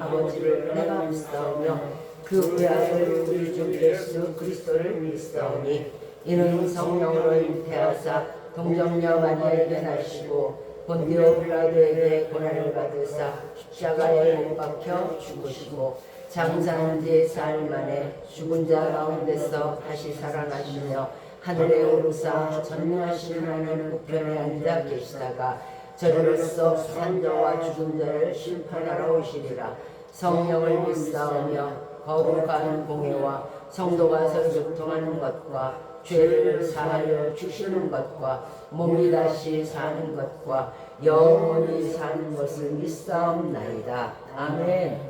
아버지를 내가 믿사오며 그 외아들 우리 주 예수 그리스도를 믿사오니 이는 성령으로 잉태하사 동정녀 마리아에게 나시고 본디오 빌라도에게 고난을 받으사 십자가에 못 박혀 죽으시고 장사한 지 사흘 만에 죽은 자 가운데서 다시 살아나시며 하늘에 오르사 전능하신 하나님 우편에 앉아 계시다가 저리로서 산자와 죽은 자를 심판하러 오시리라. 성령을 믿사오며 거룩한 공회와 성도가 교통하는 것과 죄를 사하여 주시는 것과 몸이 다시 사는 것과 영원히 사는 것을 믿사옵나이다. 아멘.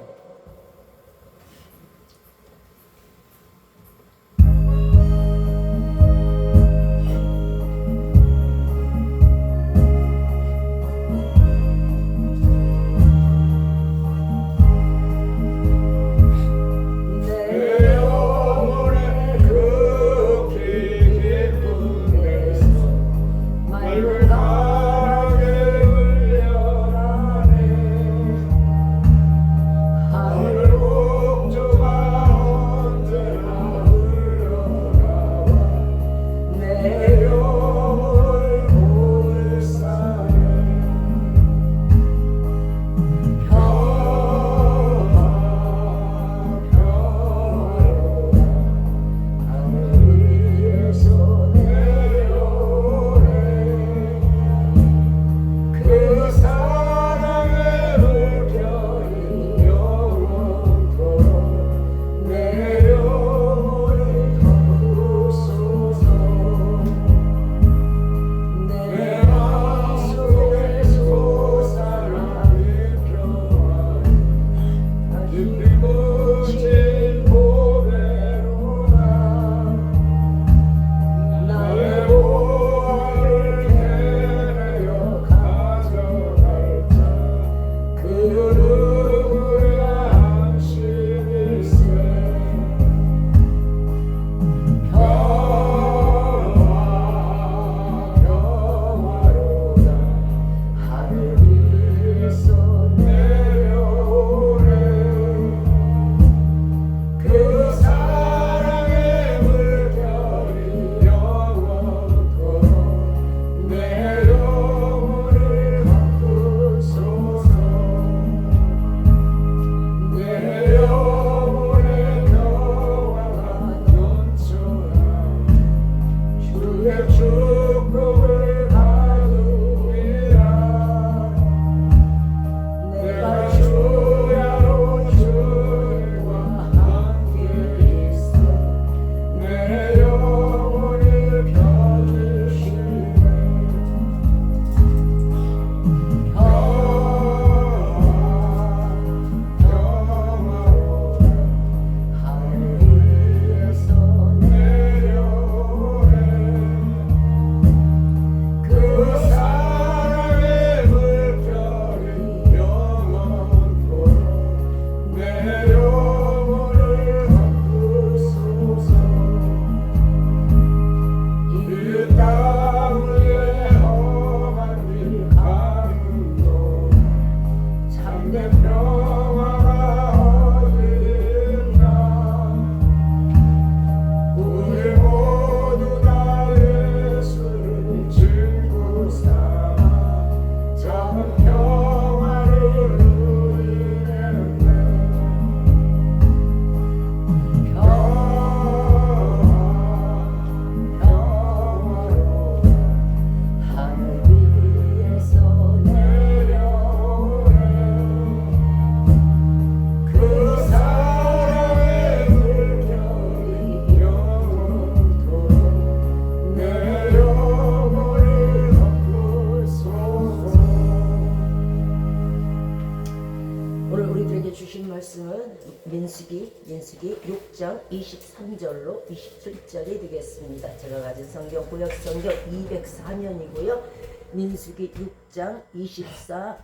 민수기 6장 23절로 27절이 되겠습니다. 제가 가진 성경 구약 성경 204면이고요. 민수기 6장 24,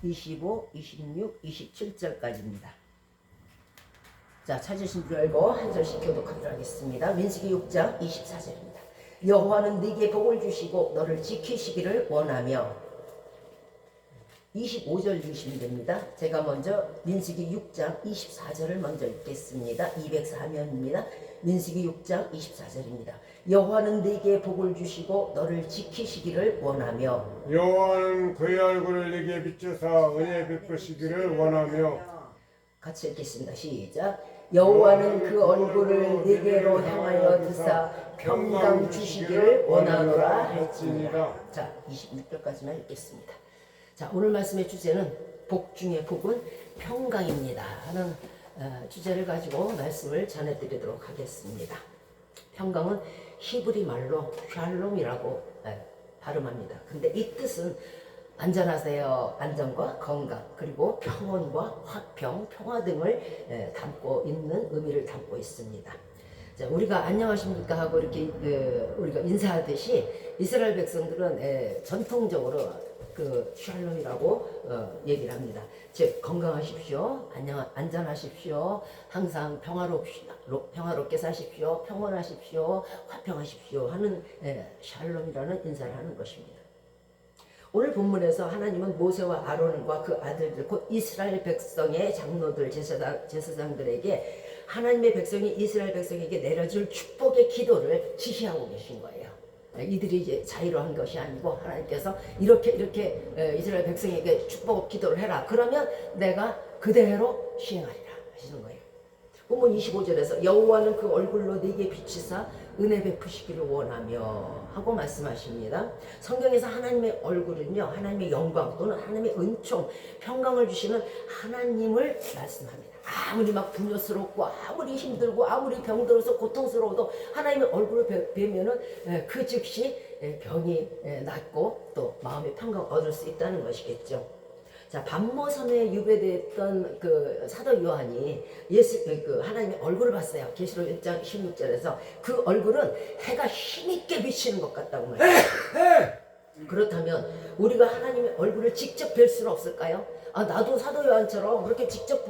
25, 26, 27절까지입니다. 자, 찾으신 줄 알고 한 절씩 교독하도록 하겠습니다. 민수기 6장 24절입니다. 여호와는 네게 복을 주시고 너를 지키시기를 원하며 25절 읽으시면 됩니다. 제가 먼저 민수기 6장 24절을 먼저 읽겠습니다. 204면입니다. 민수기 6장 24절입니다. 여호와는 네게 복을 주시고 너를 지키시기를 원하며 여호와는 그의 얼굴을 네게 비추사 은혜 베푸시기를 원하며 같이 읽겠습니다. 시작. 여호와는 그 얼굴을 네게로 향하여 드사 평강 주시기를 원하노라 할지니라. 자, 26절까지만 읽겠습니다. 자, 오늘 말씀의 주제는 복 중에 복은 평강입니다 하는 주제를 가지고 말씀을 전해드리도록 하겠습니다. 평강은 히브리 말로 샬롬이라고 발음합니다. 근데 이 뜻은 안전하세요. 안전과 건강, 그리고 평온과 화평, 평화 등을 담고 있는 의미를 담고 있습니다. 자, 우리가 안녕하십니까 하고 이렇게 우리가 인사하듯이 이스라엘 백성들은 전통적으로 그 샬롬이라고 얘기를 합니다. 즉 건강하십시오, 안전하십시오, 항상 평화롭게 사십시오, 평온하십시오, 화평하십시오 하는 샬롬이라는 인사를 하는 것입니다. 오늘 본문에서 하나님은 모세와 아론과 그 아들들 곧 이스라엘 백성의 장로들 제사장들에게 하나님의 백성이 이스라엘 백성에게 내려줄 축복의 기도를 지시하고 계신 거예요. 이들이 이제 자의로 한 것이 아니고 하나님께서 이렇게 이스라엘 백성에게 축복 기도를 해라. 그러면 내가 그대로 시행하리라 하시는 거예요. 본문 25절에서 여호와는 그 얼굴로 네게 비추사 은혜 베푸시기를 원하며 하고 말씀하십니다. 성경에서 하나님의 얼굴은요, 하나님의 영광 또는 하나님의 은총, 평강을 주시는 하나님을 말씀합니다. 아무리 막 분노스럽고 아무리 힘들고 아무리 병들어서 고통스러워도 하나님의 얼굴을 뵈면은 그 즉시 병이 낫고 또 마음의 평강 얻을 수 있다는 것이겠죠. 자, 반모섬에 유배됐던 그 사도 요한이 그 하나님의 얼굴을 봤어요. 계시록 1장 16절에서 그 얼굴은 해가 힘있게 비치는 것 같다고 말해요. 그렇다면 우리가 하나님의 얼굴을 직접 뵐 수는 없을까요? 아, 나도 사도 요한처럼 그렇게 직접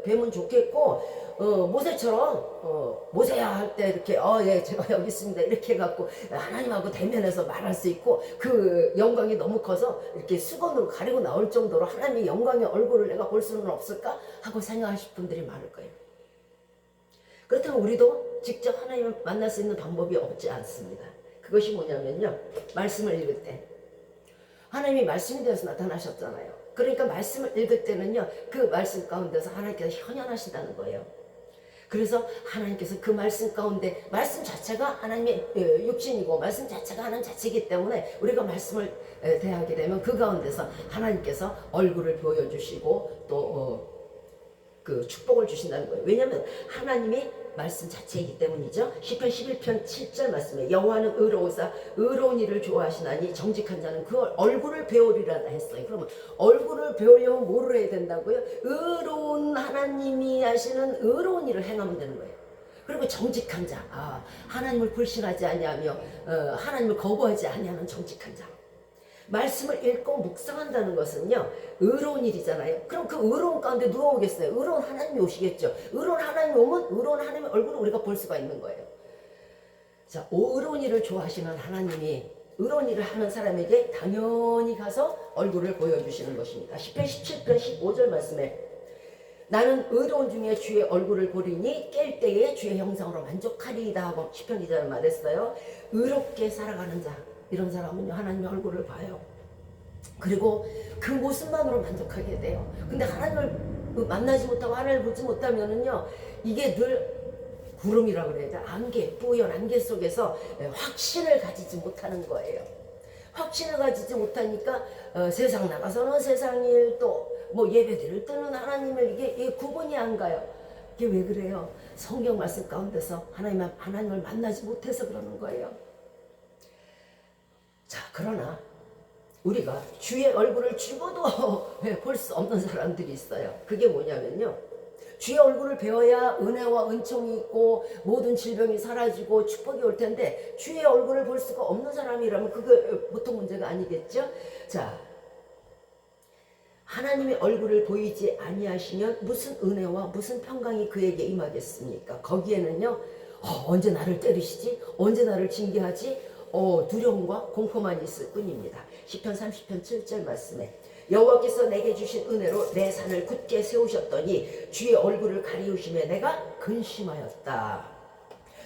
뵈면 좋겠고 모세처럼 모세야 할 때 이렇게 예 제가 여기 있습니다 이렇게 해갖고 하나님하고 대면해서 말할 수 있고 그 영광이 너무 커서 이렇게 수건으로 가리고 나올 정도로 하나님의 영광의 얼굴을 내가 볼 수는 없을까 하고 생각하실 분들이 많을 거예요. 그렇다면 우리도 직접 하나님을 만날 수 있는 방법이 없지 않습니다. 그것이 뭐냐면요, 말씀을 읽을 때 하나님이 말씀이 되어서 나타나셨잖아요. 그러니까 말씀을 읽을 때는요, 그 말씀 가운데서 하나님께서 현현하신다는 거예요. 그래서 하나님께서 그 말씀 가운데, 말씀 자체가 하나님의 육신이고 말씀 자체가 하나님 자체이기 때문에 우리가 말씀을 대하게 되면 그 가운데서 하나님께서 얼굴을 보여주시고 또 그 축복을 주신다는 거예요. 왜냐하면 하나님이 말씀 자체이기 때문이죠. 시편 11편 7절 말씀에 여호와는 의로우사 의로운 일을 좋아하시나니 정직한 자는 그 얼굴을 배우리라 했어요. 그러면 얼굴을 배우려면 뭐를 해야 된다고요? 의로운 하나님이 하시는 의로운 일을 행하면 되는 거예요. 그리고 정직한 자, 하나님을 불신하지 아니하며 하나님을 거부하지 아니하는 정직한 자. 말씀을 읽고 묵상한다는 것은요, 의로운 일이잖아요. 그럼 그 의로운 가운데 누가 오겠어요? 의로운 하나님이 오시겠죠. 의로운 하나님이 오면 의로운 하나님의 얼굴을 우리가 볼 수가 있는 거예요. 자, 의로운 일을 좋아하시는 하나님이 의로운 일을 하는 사람에게 당연히 가서 얼굴을 보여주시는 것입니다. 시편 17편 15절 말씀에 나는 의로운 중에 주의 얼굴을 보리니 깰 때에 주의 형상으로 만족하리이다 하고 시편 기자는 말했어요. 의롭게 살아가는 자, 이런 사람은요, 하나님의 얼굴을 봐요. 그리고 그 모습만으로 만족하게 돼요. 근데 하나님을 만나지 못하고 하나님을 보지 못하면은요, 이게 늘 구름이라고 그래야 돼. 안개, 뿌연 안개 속에서 확신을 가지지 못하는 거예요. 확신을 가지지 못하니까 세상 나가서는 세상 일 또 뭐 예배 드릴 때는 하나님을 이게 구분이 안 가요. 이게 왜 그래요? 성경 말씀 가운데서 하나님을 만나지 못해서 그러는 거예요. 자, 그러나 우리가 주의 얼굴을 죽어도 볼 수 없는 사람들이 있어요. 그게 뭐냐면요, 주의 얼굴을 배워야 은혜와 은총이 있고 모든 질병이 사라지고 축복이 올 텐데 주의 얼굴을 볼 수가 없는 사람이라면 그게 보통 문제가 아니겠죠. 자, 하나님의 얼굴을 보이지 아니하시면 무슨 은혜와 무슨 평강이 그에게 임하겠습니까? 거기에는요, 언제 나를 때리시지? 언제 나를 징계하지? 두려움과 공포만 있을 뿐입니다. 시편 30편 7절 말씀에 여호와께서 내게 주신 은혜로 내 산을 굳게 세우셨더니 주의 얼굴을 가리우심에 내가 근심하였다.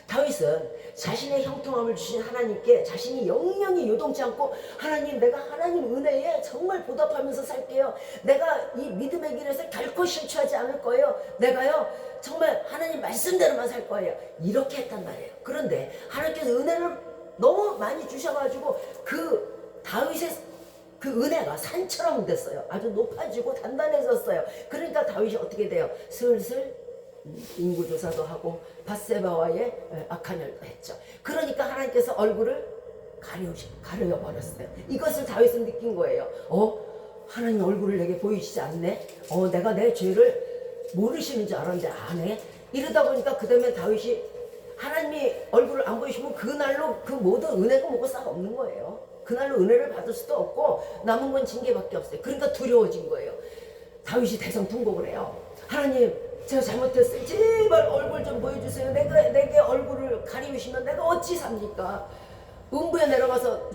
다윗은 자신의 형통함을 주신 하나님께 자신이 영영이 요동치 않고 하나님, 내가 하나님 은혜에 정말 보답하면서 살게요. 내가 이 믿음의 길에서 결코 실추하지 않을 거예요. 내가요 정말 하나님 말씀대로만 살 거예요. 이렇게 했단 말이에요. 그런데 하나님께서 은혜를 너무 많이 주셔가지고 그 다윗의 그 은혜가 산처럼 됐어요. 아주 높아지고 단단해졌어요. 그러니까 다윗이 어떻게 돼요? 슬슬 인구조사도 하고 밧세바와의 악한 일도 했죠. 그러니까 하나님께서 얼굴을 가려버렸어요. 이것을 다윗은 느낀 거예요. 하나님 얼굴을 내게 보이시지 않네. 내가 내 죄를 모르시는 줄 알았는데 안 해. 이러다 보니까 그 다음에 다윗이 하나님이 얼굴을 안 보이시면 그날로 그 모든 은혜가 뭐고 싹 없는 거예요. 그날로 은혜를 받을 수도 없고 남은 건 징계밖에 없어요. 그러니까 두려워진 거예요. 다윗이 대성통곡을 해요. 하나님, 제가 잘못했어요. 제발 얼굴 좀 보여주세요. 내게 얼굴을 가리우시면 내가 어찌 삽니까? 음부에 내려가서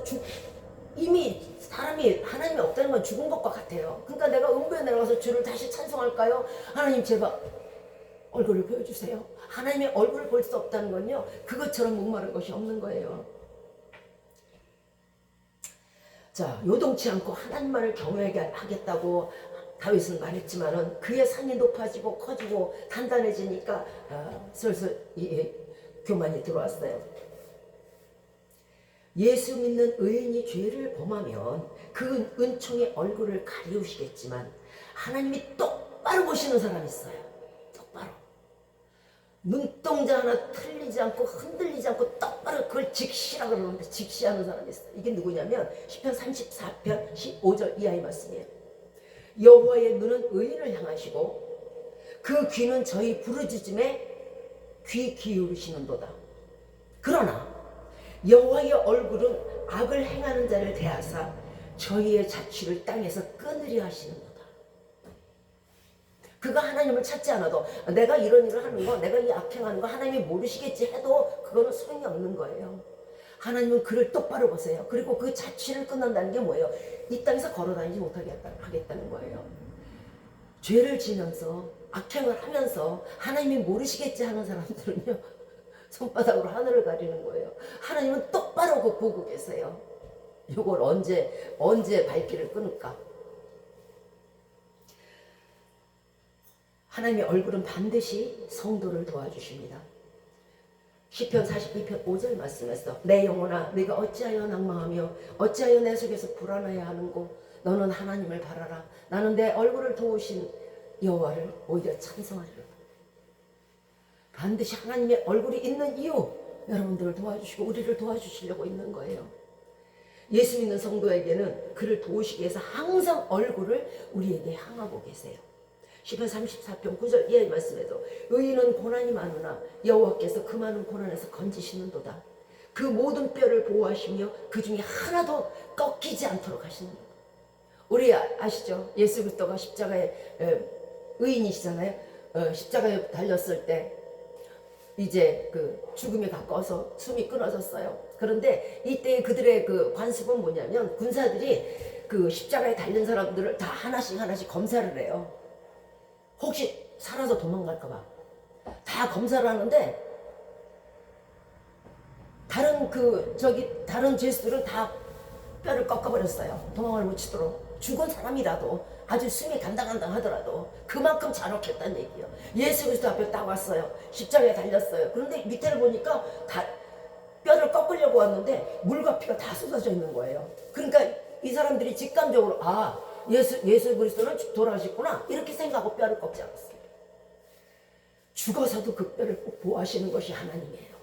이미 사람이 하나님이 없다는 건 죽은 것과 같아요. 그러니까 내가 음부에 내려가서 주를 다시 찬송할까요? 하나님 제발 얼굴을 보여주세요. 하나님의 얼굴을 볼 수 없다는 건요, 그것처럼 목마른 것이 없는 거예요. 자, 요동치 않고 하나님만을 경외하게 하겠다고 다윗은 말했지만은 그의 산이 높아지고 커지고 단단해지니까 슬슬 교만이 들어왔어요. 예수 믿는 의인이 죄를 범하면 그 은총의 얼굴을 가리우시겠지만 하나님이 똑바로 보시는 사람이 있어요. 똑바로. 눈동자 하나 틀리지 않고 흔들리지 않고 똑바로 그걸 직시라 그러는데 직시하는 사람이 있어요. 이게 누구냐면 시편 34편 15절 이하의 말씀이에요. 여호와의 눈은 의인을 향하시고 그 귀는 저희 부르짖음에 귀 기울이시는도다. 그러나 여호와의 얼굴은 악을 행하는 자를 대하사 저희의 자취를 땅에서 끊으려 하시는도다. 그가 하나님을 찾지 않아도 내가 이런 일을 하는 거, 내가 이 악행하는 거 하나님이 모르시겠지 해도 그거는 소용이 없는 거예요. 하나님은 그를 똑바로 보세요. 그리고 그 자취를 끊는다는 게 뭐예요? 이 땅에서 걸어다니지 못하게 하겠다는 거예요. 죄를 지면서 악행을 하면서 하나님이 모르시겠지 하는 사람들은요, 손바닥으로 하늘을 가리는 거예요. 하나님은 똑바로 보고 계세요. 이걸 언제 발길을 끊을까? 하나님의 얼굴은 반드시 성도를 도와주십니다. 시편 42편 5절 말씀에서 내 영혼아 네가 어찌하여 낭망하며 어찌하여 내 속에서 불안해야 하는고 너는 하나님을 바라라. 나는 내 얼굴을 도우신 여호와를 오히려 찬송하리라. 반드시 하나님의 얼굴이 있는 이유, 여러분들을 도와주시고 우리를 도와주시려고 있는 거예요. 예수 믿는 성도에게는 그를 도우시기 위해서 항상 얼굴을 우리에게 향하고 계세요. 시편 34편 9절 이하의 말씀에도 의인은 고난이 많으나 여호와께서 그 많은 고난에서 건지시는도다. 그 모든 뼈를 보호하시며 그 중에 하나도 꺾이지 않도록 하시는 것. 우리 아시죠? 예수 그리스도가 십자가에 의인이시잖아요. 십자가에 달렸을 때 이제 그 죽음에 가까워서 숨이 끊어졌어요. 그런데 이때 그들의 그 관습은 뭐냐면 군사들이 그 십자가에 달린 사람들을 다 하나씩 검사를 해요. 혹시 살아서 도망갈까봐 다 검사를 하는데 다른 죄수들은 다 뼈를 꺾어버렸어요. 도망을 못 치도록. 죽은 사람이라도 아주 숨이 간당간당 하더라도 그만큼 잔혹했다는 얘기예요. 예수 그리스도 앞에 딱 왔어요. 십자가에 달렸어요. 그런데 밑에를 보니까 다 뼈를 꺾으려고 왔는데 물과 피가 다 쏟아져 있는 거예요. 그러니까 이 사람들이 직감적으로 예수 그리스도는 돌아가셨구나 이렇게 생각하고 뼈를 꺾지 않았어요. 죽어서도 그 뼈를 꼭 보호하시는 것이 하나님이에요.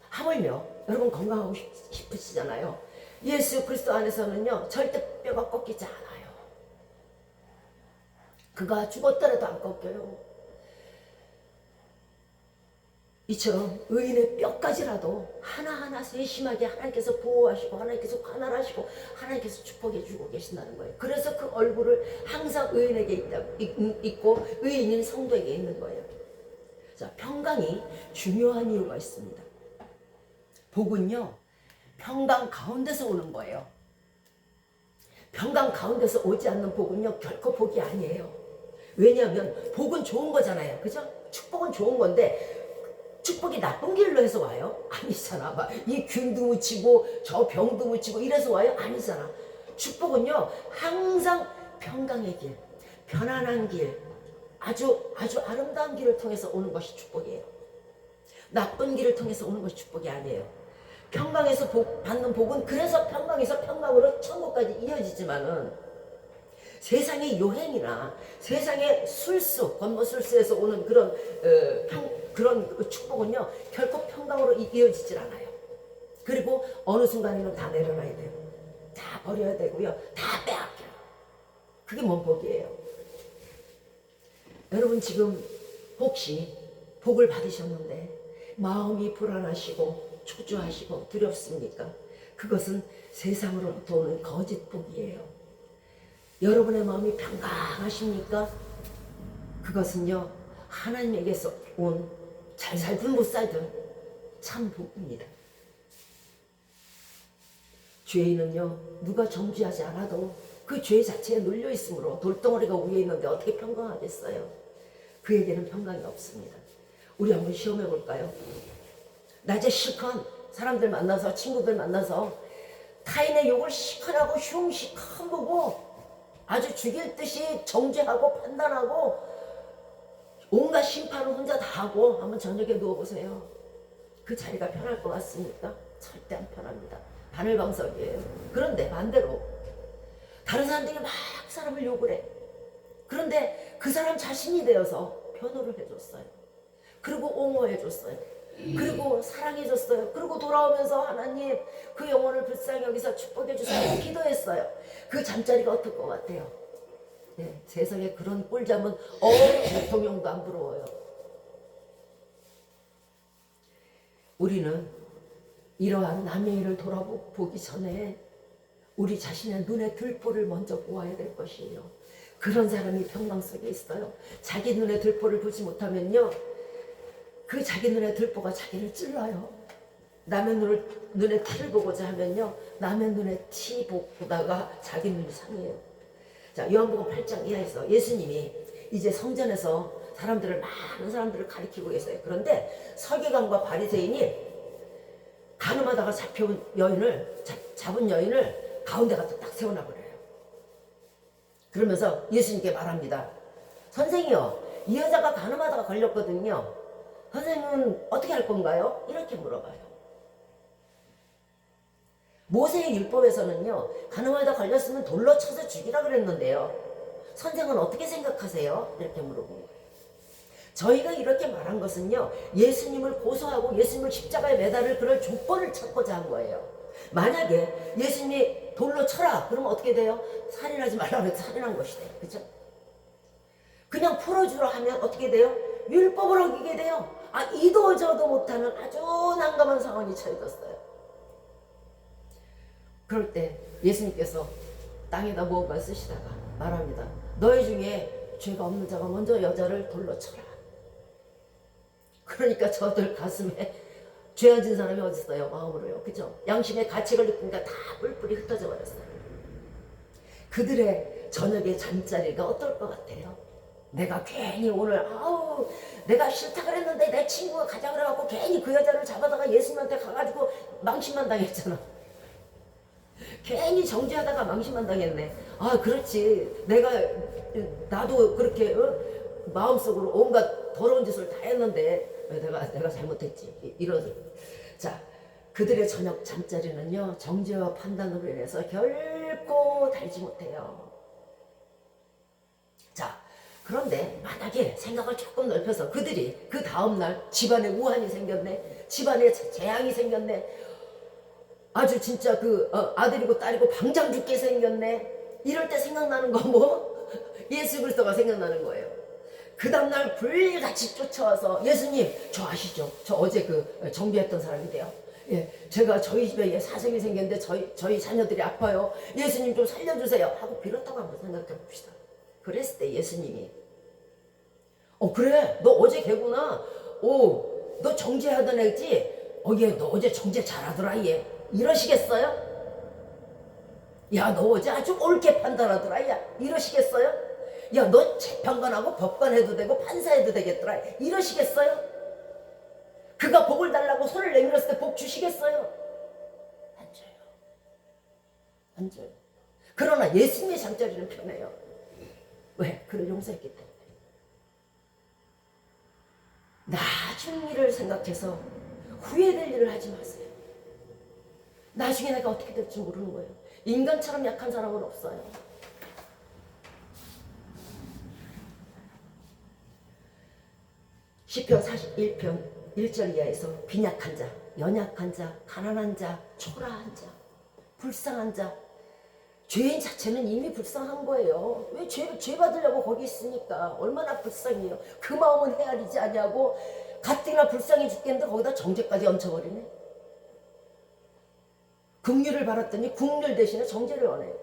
하물며 여러분 건강하고 싶으시잖아요. 예수 그리스도 안에서는요 절대 뼈가 꺾이지 않아요. 그가 죽었더라도 안 꺾여요. 이처럼 의인의 뼈까지라도 하나하나 세심하게 하나님께서 보호하시고 하나님께서 관할하시고 하나님께서 축복해 주고 계신다는 거예요. 그래서 그 얼굴을 항상 의인에게 있고 의인인 성도에게 있는 거예요. 자, 평강이 중요한 이유가 있습니다. 복은요 평강 가운데서 오는 거예요. 평강 가운데서 오지 않는 복은요 결코 복이 아니에요. 왜냐하면 복은 좋은 거잖아요. 그죠? 축복은 좋은 건데 축복이 나쁜 길로 해서 와요? 아니잖아. 막 이 균도 묻히고 저 병도 묻히고 이래서 와요? 아니잖아. 축복은요 항상 평강의 길, 편안한 길, 아주 아름다운 길을 통해서 오는 것이 축복이에요. 나쁜 길을 통해서 오는 것이 축복이 아니에요. 평강에서 받는 복은 그래서 평강에서 평강으로 천국까지 이어지지만은 세상의 요행이나 세상의 술수, 권모술수에서 오는 그런 축복은요 결코 평강으로 이어지질 않아요. 그리고 어느 순간에는 다 내려놔야 돼요. 다 버려야 되고요. 다 빼앗겨요. 그게 뭔 복이에요? 여러분 지금 혹시 복을 받으셨는데 마음이 불안하시고 초조하시고 두렵습니까? 그것은 세상으로부터 오는 거짓 복이에요. 여러분의 마음이 평강하십니까? 그것은요 하나님에게서 온 잘 살든 못 살든 참 복입니다. 죄인은요 누가 정죄하지 않아도 그 죄 자체에 눌려 있으므로 돌덩어리가 위에 있는데 어떻게 평강하겠어요? 그에게는 평강이 없습니다. 우리 한번 시험해 볼까요? 낮에 시컨 사람들 만나서 친구들 만나서 타인의 욕을 시컨하고 흉 시컨 보고 아주 죽일 듯이 정죄하고 판단하고 온갖 심판을 혼자 다 하고 한번 저녁에 누워보세요. 그 자리가 편할 것 같습니까? 절대 안 편합니다. 바늘방석이에요. 그런데 반대로 다른 사람들이 막 사람을 욕을 해. 그런데 그 사람 자신이 되어서 변호를 해줬어요. 그리고 옹호해줬어요. 그리고 사랑해줬어요. 그리고 돌아오면서 하나님 그 영혼을 불쌍히 여기서 축복해주세요. 기도했어요. 그 잠자리가 어떨 것 같아요? 네, 세상에 그런 꿀잠은 대통령도 안 부러워요. 우리는 이러한 남의 일을 돌아보기 전에 우리 자신의 눈에 들보를 먼저 보아야 될 것이에요. 그런 사람이 평강 속에 있어요. 자기 눈에 들보를 보지 못하면요 그 자기 눈에 들보가 자기를 찔러요. 남의 눈에 티를 보고자 하면요 남의 눈에 티 보다가 자기 눈이 상해요. 자, 요한복음 8장 이하에서 예수님이 이제 성전에서 많은 사람들을 가리키고 계세요. 그런데 서기관과 바리새인이 가늠하다가 잡은 여인을 가운데 갖다 딱 세워놔버려요. 그러면서 예수님께 말합니다. 선생이요, 이 여자가 가늠하다가 걸렸거든요. 선생님은 어떻게 할 건가요? 이렇게 물어봐요. 모세의 율법에서는요 가늠하다 걸렸으면 돌로 쳐서 죽이라 그랬는데요 선생은 어떻게 생각하세요? 이렇게 물어본 거예요. 저희가 이렇게 말한 것은요 예수님을 고소하고 예수님을 십자가에 매달을 그럴 조건을 찾고자 한 거예요. 만약에 예수님이 돌로 쳐라 그러면 어떻게 돼요? 살인하지 말라고 해서 살인한 것이 돼요. 그렇죠? 그냥 풀어주라 하면 어떻게 돼요? 율법을 어기게 돼요. 이도저도 못하는 아주 난감한 상황이 처해졌어요. 그럴 때 예수님께서 땅에다 무언가 쓰시다가 말합니다. 너희 중에 죄가 없는 자가 먼저 여자를 돌로 쳐라. 그러니까 저들 가슴에 죄 안 진 사람이 어디 있어요? 마음으로요. 그죠? 양심의 가책을 느끼니까 다 뿔뿔이 흩어져 버렸어요. 그들의 저녁의 잠자리가 어떨 것 같아요? 내가 괜히 오늘 내가 싫다 그랬는데 내 친구가 가자 그래갖고 괜히 그 여자를 잡아다가 예수님한테 가가지고 망신만 당했잖아. 괜히 정죄하다가 망신만 당했네. 그렇지. 나도 그렇게 마음속으로 온갖 더러운 짓을 다 했는데 내가 잘못했지. 이런. 자, 그들의 저녁 잠자리는요 정죄와 판단으로 인해서 결코 달지 못해요. 자, 그런데 만약에 생각을 조금 넓혀서 그들이 그 다음날 집안에 우환이 생겼네, 집안에 재앙이 생겼네, 아주 진짜 아들이고 딸이고 방장 죽게 생겼네, 이럴 때 생각나는 거 뭐? 예수 그리스도가 생각나는 거예요. 그 다음날 불같이 쫓아와서 예수님 저 아시죠? 저 어제 정비했던 사람인데요. 예, 제가 저희 집에 사정이 생겼는데 저희 자녀들이 아파요. 예수님 좀 살려주세요 하고 빌었다고 한번 생각해 봅시다. 그랬을 때 예수님이 그래 너 어제 걔구나. 너 정죄하던 애지? 얘 너 어제 정죄 잘하더라 얘. 이러시겠어요? 야, 너 어제 아주 옳게 판단하더라. 야, 이러시겠어요? 야, 너 재판관하고 법관 해도 되고 판사 해도 되겠더라. 이러시겠어요? 그가 복을 달라고 손을 내밀었을 때 복 주시겠어요? 안 줘요. 안 줘요. 그러나 예수님의 잠자리는 편해요. 왜? 그를 용서했기 때문에. 나중 일을 생각해서 후회될 일을 하지 마세요. 나중에 내가 어떻게 될지 모르는 거예요. 인간처럼 약한 사람은 없어요. 시편 41편 1절 이하에서 빈약한 자, 연약한 자, 가난한 자, 초라한 자, 불쌍한 자. 죄인 자체는 이미 불쌍한 거예요. 왜 죄 받으려고 거기 있으니까. 얼마나 불쌍해요. 그 마음은 헤아리지 아니하고 가뜩이나 불쌍해 죽겠는데 거기다 정죄까지 얹혀버리네. 긍휼을 바랐더니 국률 대신에 정죄를 원해요.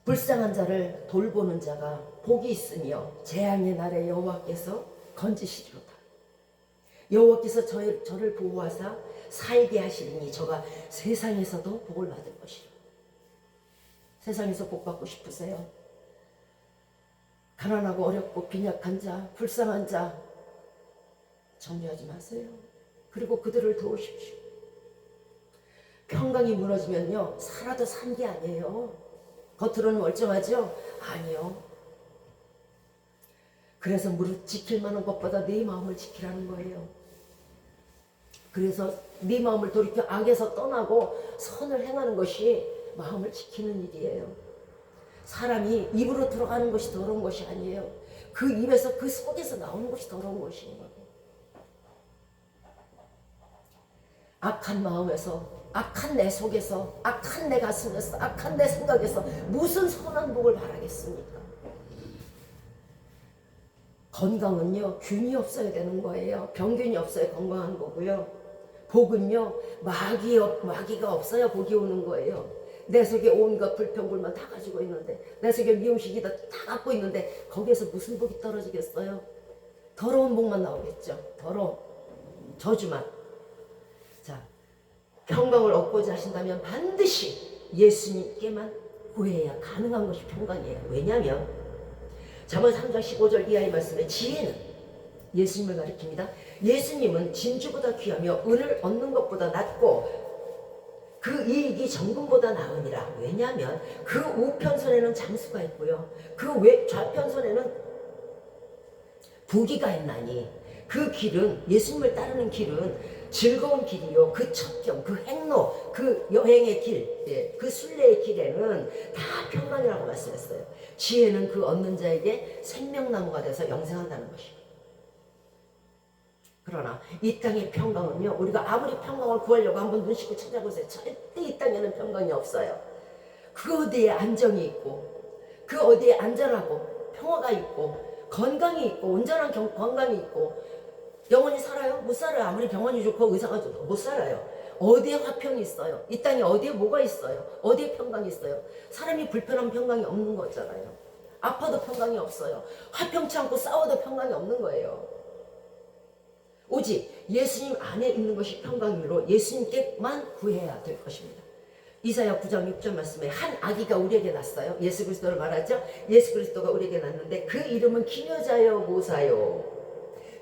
불쌍한 자를 돌보는 자가 복이 있으며 재앙의 날에 여호와께서 건지시리로다. 여호와께서 저를 보호하사 살게 하시리니 저가 세상에서도 복을 받을 것이라. 세상에서 복 받고 싶으세요? 가난하고 어렵고 빈약한 자, 불쌍한 자 정죄하지 마세요. 그리고 그들을 도우십시오. 평강이 무너지면요, 살아도 산 게 아니에요. 겉으로는 멀쩡하죠? 아니요. 그래서 무릇 지킬 만한 것보다 네 마음을 지키라는 거예요. 그래서 네 마음을 돌이켜 악에서 떠나고 선을 행하는 것이 마음을 지키는 일이에요. 사람이 입으로 들어가는 것이 더러운 것이 아니에요. 그 입에서 그 속에서 나오는 것이 더러운 것이에요. 악한 마음에서, 악한 내 속에서, 악한 내 가슴에서, 악한 내 생각에서 무슨 선한 복을 바라겠습니까? 건강은요, 균이 없어야 되는 거예요. 병균이 없어야 건강한 거고요. 복은요, 마귀가 없어야 복이 오는 거예요. 내 속에 온갖 불평불만 다 가지고 있는데, 내 속에 미움식이 다 갖고 있는데 거기에서 무슨 복이 떨어지겠어요? 더러운 복만 나오겠죠. 더러운 저주만. 자, 평강을 얻고자 하신다면 반드시 예수님께만 구해야 가능한 것이 평강이에요. 왜냐하면 잠언 3장 15절 이하의 말씀에 지혜는 예수님을 가리킵니다. 예수님은 진주보다 귀하며 은을 얻는 것보다 낫고 그 이익이 정금보다 나으니라. 왜냐하면 그 우편선에는 잠수가 있고요, 그 좌편선에는 부귀가 있나니 그 길은, 예수님을 따르는 길은 즐거운 길이요, 그 첩경, 그 행로, 그 여행의 길, 그 순례의 길에는 다 평강이라고 말씀했어요. 지혜는 그 얻는 자에게 생명나무가 돼서 영생한다는 것이에요. 그러나 이 땅의 평강은요, 우리가 아무리 평강을 구하려고 한번 눈 씻고 찾아보세요. 절대 이 땅에는 평강이 없어요. 그 어디에 안정이 있고, 그 어디에 안전하고 평화가 있고 건강이 있고 온전한 건강이 있고 영원히 살아요? 못 살아요. 아무리 병원이 좋고 의사가 좋고 못 살아요. 어디에 화평이 있어요? 이 땅에 어디에 뭐가 있어요? 어디에 평강이 있어요? 사람이 불편한 평강이 없는 거잖아요. 아파도 평강이 없어요. 화평치 않고 싸워도 평강이 없는 거예요. 오직 예수님 안에 있는 것이 평강이므로 예수님께만 구해야 될 것입니다. 이사야 9장 6절 말씀에 한 아기가 우리에게 났어요. 예수 그리스도를 말하죠. 예수 그리스도가 우리에게 났는데 그 이름은 기묘자요 모사요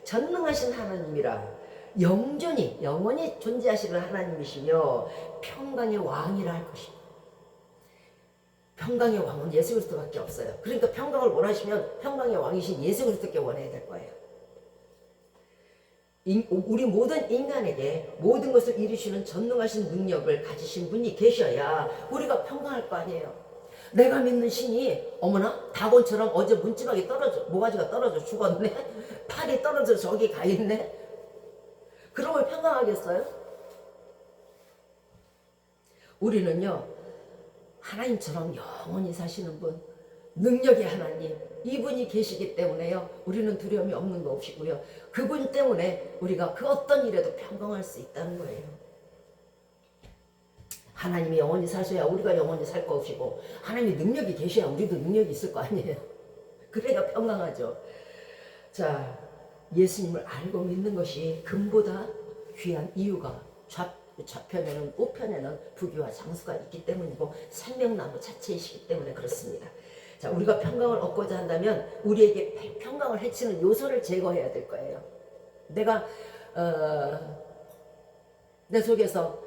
전능하신 하나님이라. 영원히 존재하시는 하나님이시며 평강의 왕이라 할 것입니다. 평강의 왕은 예수 그리스도밖에 없어요. 그러니까 평강을 원하시면 평강의 왕이신 예수 그리스도께 원해야 될 거예요. 우리 모든 인간에게 모든 것을 이루시는 전능하신 능력을 가지신 분이 계셔야 우리가 평강할 거 아니에요. 내가 믿는 신이 어머나 다곤처럼 어제 문지방이 떨어져, 모가지가 떨어져 죽었네, 팔이 떨어져 저기 가 있네, 그러면 평강하겠어요? 우리는요, 하나님처럼 영원히 사시는 분, 능력의 하나님, 이분이 계시기 때문에요, 우리는 두려움이 없는 것이고요, 그분 때문에 우리가 그 어떤 일에도 평강할 수 있다는 거예요. 하나님이 영원히 사셔야 우리가 영원히 살 것이고, 하나님이 능력이 계셔야 우리도 능력이 있을 거 아니에요. 그래야 평강하죠. 자, 예수님을 알고 믿는 것이 금보다 귀한 이유가 좌편에는 우편에는 부귀와 장수가 있기 때문이고 생명나무 자체이시기 때문에 그렇습니다. 자, 우리가 평강을 얻고자 한다면 우리에게 평강을 해치는 요소를 제거해야 될 거예요. 내가 내 속에서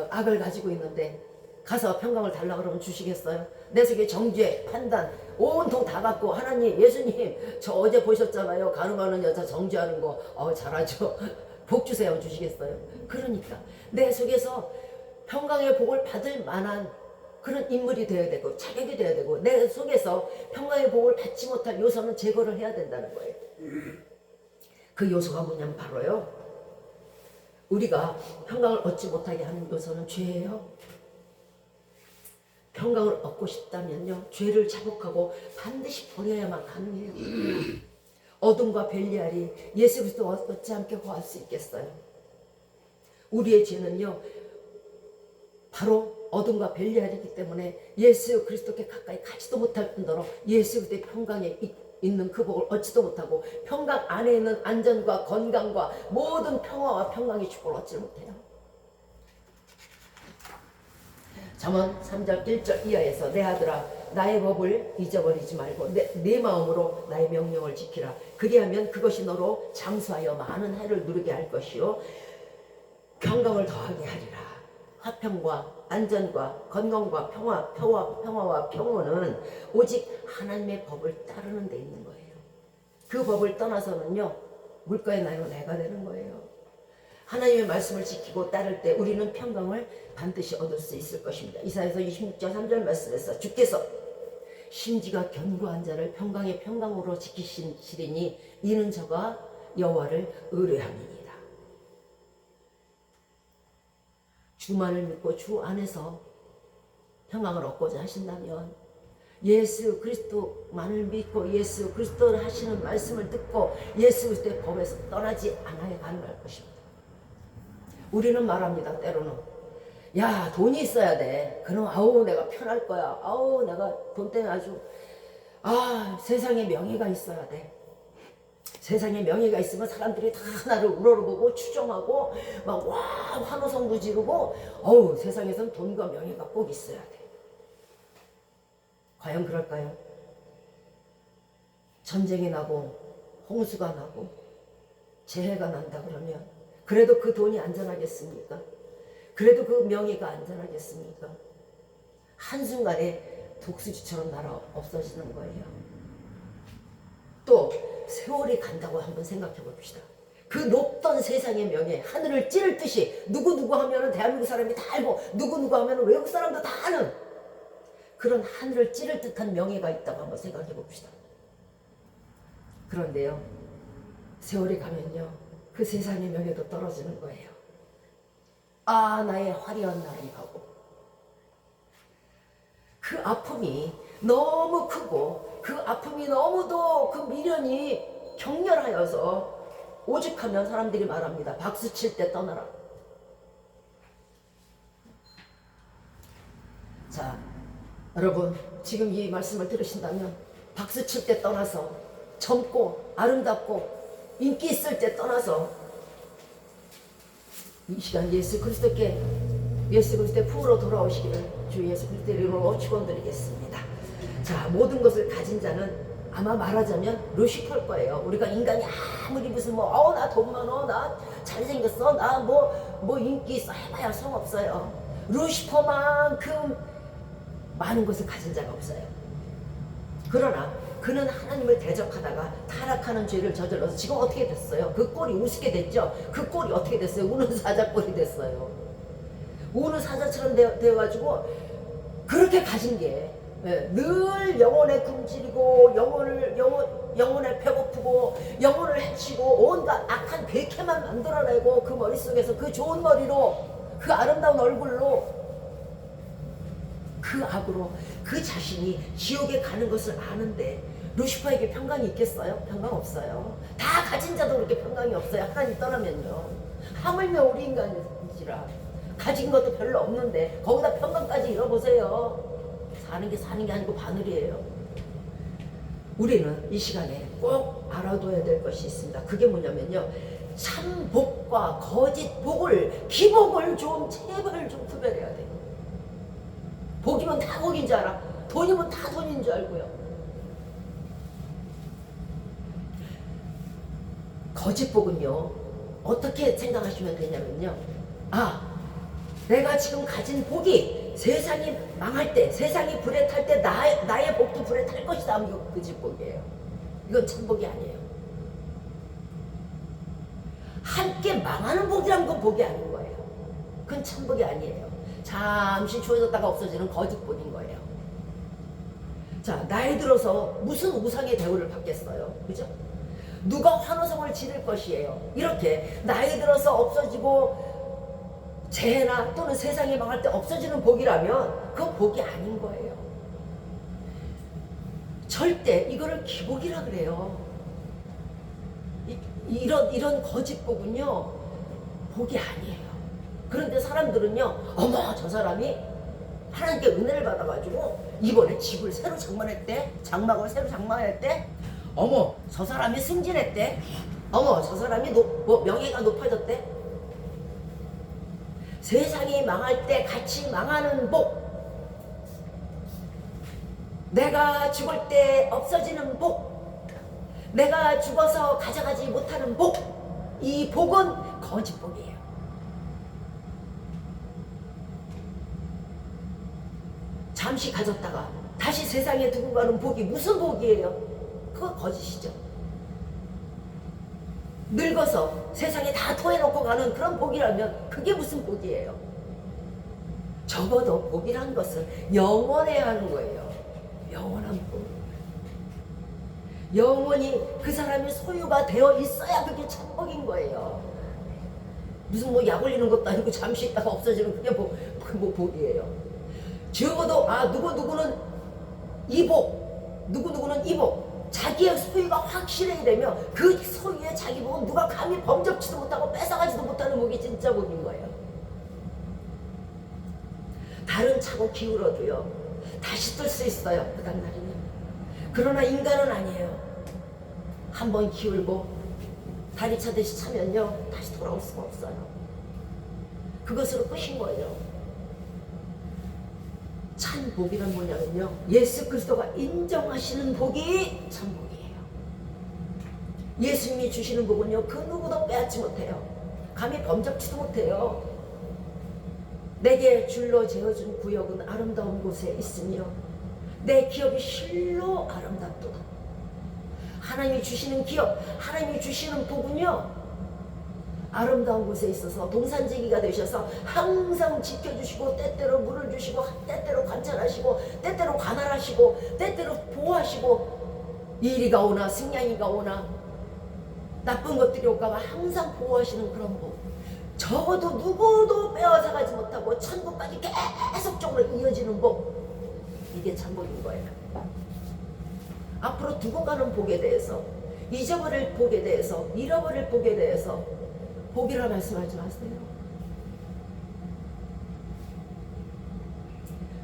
악을 가지고 있는데 가서 평강을 달라 그러면 주시겠어요? 내 속에 정죄, 판단 온통 다 갖고 하나님, 예수님 저 어제 보셨잖아요. 가늠하는 여자 정죄하는 거 잘하죠. 복 주세요. 주시겠어요? 그러니까 내 속에서 평강의 복을 받을 만한 그런 인물이 되어야 되고 자격이 되어야 되고 내 속에서 평강의 복을 받지 못할 요소는 제거를 해야 된다는 거예요. 그 요소가 뭐냐면 바로요, 우리가 평강을 얻지 못하게 하는 요소는 죄예요. 평강을 얻고 싶다면요, 죄를 자복하고 반드시 버려야만 가능해요. 어둠과 벨리알이 예수 그리스도 얻지 않게 구할 수 있겠어요? 우리의 죄는요, 바로 어둠과 벨리알이기 때문에 예수 그리스도께 가까이 가지도 못할 뿐더러 예수 그리스도의 평강에 있는 그 복을 얻지도 못하고 평강 안에 있는 안전과 건강과 모든 평화와 평강의 축복을 얻지 못해요. 잠언 3장 1절 이하에서 내 아들아 나의 법을 잊어버리지 말고 내 마음으로 나의 명령을 지키라. 그리하면 그것이 너로 장수하여 많은 해를 누리게 할 것이요 평강을 더하게 하리라. 화평과 안전과 건강과 평화와 평온은 오직 하나님의 법을 따르는 데 있는 거예요. 그 법을 떠나서는요, 물가의 나이로 내가 되는 거예요. 하나님의 말씀을 지키고 따를 때 우리는 평강을 반드시 얻을 수 있을 것입니다. 이사야서 26장 3절 말씀에서 주께서 심지가 견고한 자를 평강의 평강으로 지키시리니 이는 저가 여호와를 의뢰함이니라. 주만을 믿고 주 안에서 평강을 얻고자 하신다면 예수 그리스도만을 믿고 예수 그리스도를 하시는 말씀을 듣고 예수 그리스도의 법에서 떠나지 않아야 가능할 것입니다. 우리는 말합니다. 때로는 야, 돈이 있어야 돼. 그럼 아우 내가 편할 거야. 아우 내가 돈 때문에 아주 세상에 명예가 있어야 돼. 세상에 명예가 있으면 사람들이 다 나를 우러러보고 추종하고 막 와 환호성도 지르고 세상에선 돈과 명예가 꼭 있어야 돼. 과연 그럴까요? 전쟁이 나고 홍수가 나고 재해가 난다 그러면 그래도 그 돈이 안전하겠습니까? 그래도 그 명예가 안전하겠습니까? 한순간에 독수지처럼 날아 없어지는 거예요. 또 세월이 간다고 한번 생각해 봅시다. 그 높던 세상의 명예, 하늘을 찌를 듯이 누구누구 하면은 대한민국 사람이 다 알고 누구누구 하면은 외국 사람도 다 아는 그런 하늘을 찌를 듯한 명예가 있다고 한번 생각해 봅시다. 그런데요, 세월이 가면요, 그 세상의 명예도 떨어지는 거예요. 나의 화려한 날이 가고 그 아픔이 너무 크고 그 아픔이 너무도 그 미련이 격렬하여서 오죽하면 사람들이 말합니다. 박수 칠 때 떠나라. 자, 여러분 지금 이 말씀을 들으신다면 박수 칠 때 떠나서 젊고 아름답고 인기 있을 때 떠나서 이 시간 예수 그리스도의 품으로 돌아오시기를 주 예수 그리스도의 이름으로 축원드리겠습니다. 자, 모든 것을 가진 자는 아마 말하자면 루시퍼일 거예요. 우리가 인간이 아무리 무슨 나 돈 많어, 나 잘생겼어, 나 뭐 인기 있어 해봐야 소용없어요. 루시퍼만큼 많은 것을 가진 자가 없어요. 그러나 그는 하나님을 대적하다가 타락하는 죄를 저질러서 지금 어떻게 됐어요? 그 꼴이 우습게 됐죠? 그 꼴이 어떻게 됐어요? 우는 사자 꼴이 됐어요. 우는 사자처럼 되어가지고 그렇게 가진 게 늘 영혼에 굶주리고 영혼에 배고프고 영혼을 해치고 온갖 악한 괴캐만 만들어내고 그 머릿속에서 그 좋은 머리로 그 아름다운 얼굴로 그 악으로 그 자신이 지옥에 가는 것을 아는데 루시퍼에게 평강이 있겠어요? 평강 없어요. 다 가진 자도 그렇게 평강이 없어요. 하나님 떠나면요. 하물며 우리 인간이지라 가진 것도 별로 없는데 거기다 평강까지 잃어보세요. 사는 게 아니고 바늘이에요. 우리는 이 시간에 꼭 알아둬야 될 것이 있습니다. 그게 뭐냐면요, 참 복과 거짓 복을, 기복을 좀 제발 좀 구별해야 돼. 복이면 다 복인 줄 알아. 돈이면 다 돈인 줄 알고요. 거짓 복은요, 어떻게 생각하시면 되냐면요, 아, 내가 지금 가진 복이 세상이 망할 때, 세상이 불에 탈 때 나의 복도 불에 탈 것이다 하면 이거 거짓 복이에요. 이건 참복이 아니에요. 함께 망하는 복이란 건 복이 아닌 거예요. 그건 참복이 아니에요. 잠시 주어졌다가 없어지는 거짓 복인 거예요. 자, 나이 들어서 무슨 우상의 대우를 받겠어요? 그죠? 누가 환호성을 지를 것이에요. 이렇게 나이 들어서 없어지고 재해나 또는 세상이 망할 때 없어지는 복이라면 그건 복이 아닌 거예요. 절대 이거를 기복이라 그래요. 이런 거짓 복은요, 복이 아니에요. 그런데 사람들은요, 어머 저 사람이 하나님께 은혜를 받아가지고 이번에 집을 새로 장만했대, 장막을 새로 장만했대, 어머 저 사람이 승진했대, 어머 저 사람이 명예가 높아졌대. 세상이 망할 때 같이 망하는 복, 내가 죽을 때 없어지는 복, 내가 죽어서 가져가지 못하는 복, 이 복은 거짓 복이에요. 잠시 가졌다가 다시 세상에 두고 가는 복이 무슨 복이에요? 그거 거짓이죠. 늙어서 세상에 다 토해놓고 가는 그런 복이라면 그게 무슨 복이에요? 적어도 복이란 것은 영원해야 하는 거예요. 영원한 복. 영원히 그 사람이 소유가 되어 있어야 그게 참복인 거예요. 무슨 뭐 약 올리는 것도 아니고 잠시 있다가 없어지는 그게 뭐 복이에요. 적어도 누구누구는 이복, 누구누구는 이복, 자기의 소유가 확실해야 되면 그 소유의 자기 복은 누가 감히 범접지도 못하고 뺏어가지도 못하는 복이 진짜 복인 거예요. 달은 차고 기울어도요 다시 뜰 수 있어요, 그 다음 날에는. 그러나 인간은 아니에요. 한번 기울고 다리 차듯이 차면요 다시 돌아올 수가 없어요. 그것으로 끝인 거예요. 참 복이란 뭐냐면요, 예수 그리스도가 인정하시는 복이 참 복이에요. 예수님이 주시는 복은요 그 누구도 빼앗지 못해요. 감히 범접지도 못해요. 내게 줄로 재어준 구역은 아름다운 곳에 있으며 내 기업이 실로 아름답도다. 하나님이 주시는 기업, 하나님이 주시는 복은요 아름다운 곳에 있어서 동산지기가 되셔서 항상 지켜주시고, 때때로 물을 주시고, 때때로 관찰하시고, 때때로 관할하시고, 때때로 보호하시고, 이리가 오나 승냥이가 오나 나쁜 것들이 올까봐 항상 보호하시는 그런 복. 적어도 누구도 빼앗아가지 못하고 천국까지 계속적으로 이어지는 복, 이게 참복인 거예요. 앞으로 두고 가는 복에 대해서, 잊어버릴 복에 대해서, 잃어버릴 복에 대해서 복이라 말씀하지 마세요.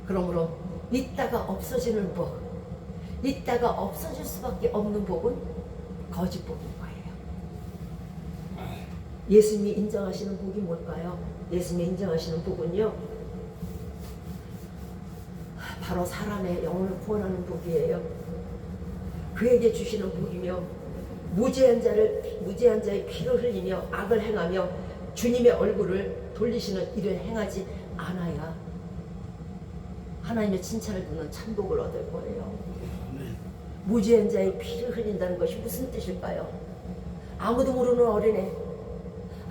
그러므로 있다가 없어지는 복, 있다가 없어질 수밖에 없는 복은 거짓 복인 거예요. 예수님이 인정하시는 복이 뭘까요? 예수님이 인정하시는 복은요 바로 사람의 영혼을 구원하는 복이에요. 그에게 주시는 복이며, 무죄한 자의 피를 흘리며 악을 행하며 주님의 얼굴을 돌리시는 일을 행하지 않아야 하나님의 칭찬을 듣는 참복을 얻을 거예요. 무죄한 자의 피를 흘린다는 것이 무슨 뜻일까요? 아무도 모르는 어린애,